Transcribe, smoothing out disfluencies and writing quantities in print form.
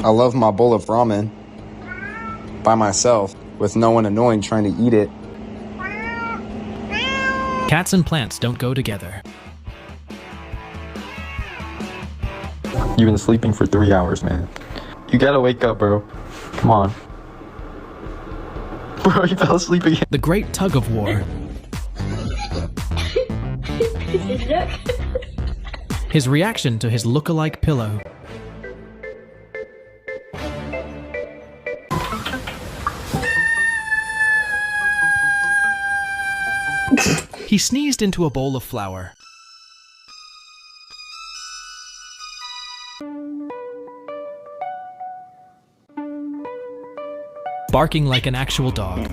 I love my bowl of ramen by myself with no one annoying trying to eat it. Cats and plants don't go together. You've been sleeping for 3 hours, man. You gotta wake up, bro. Come on. Bro, you fell asleep again. The great tug of war. His reaction to his look-alike pillow. He sneezed into a bowl of flour. Barking like an actual dog.